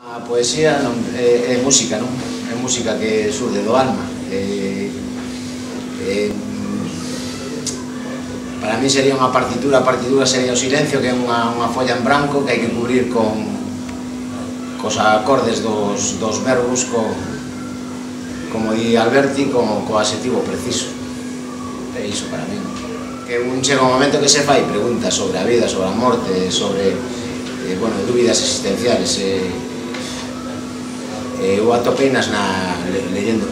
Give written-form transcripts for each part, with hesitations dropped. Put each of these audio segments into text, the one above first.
A poesía é música, non? É música que surde do alma. Para mí sería unha partitura, a partitura sería o silencio, que é unha folla en branco que hai que cubrir cos acordes dos verbos, como di Alberti, co adxetivo preciso. É iso para mí. Que chega un momento que se fai preguntas sobre a vida, sobre a morte, sobre dúbidas existenciales. Eu atopeinas leyendo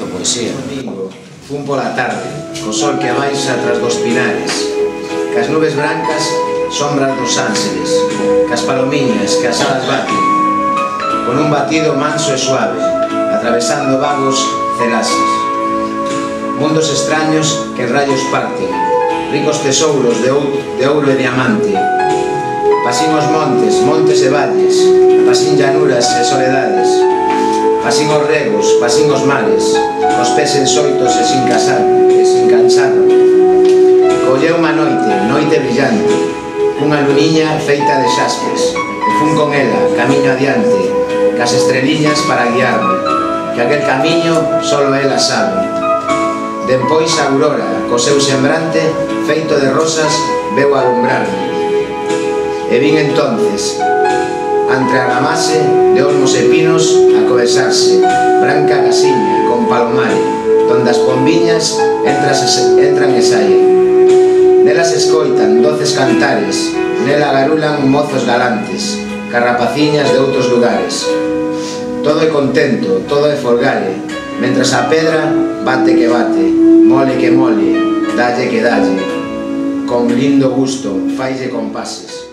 poesía. Domingo, fun pola tarde, co sol que abaixa tras dos pinares, cas nubes brancas, sombras dos ángeles, cas palomiñas que as alas baten, con un batido manso e suave, atravesando vagos celases. Mundos extraños que rayos parten, ricos tesouros de ouro e diamante. Pasín os montes e valles, pasín llanuras e soledades, pasín os regos, pasín os mares, cos pés enxoitos e sin cansar. Colleu unha noite brillante, cunha luniña feita de xaspes, e fun con ela, camiño adiante, cas estreliñas para guiarme, que aquel camiño solo ela sabe. Dempois a aurora, co seu sembrante, feito de rosas, veu alumbrarme. E vin entonces, ante a ramase de olmos e pinos, a covesarse, branca casiña, con palomare, donde as pombiñas entran e saen. Nelas escoitan doces cantares, nela garulan mozos galantes, carrapaciñas de outros lugares. Todo é contento, todo é folgare, mentras a pedra bate que bate, mole que mole, dalle que dalle, con lindo gusto, faille compases.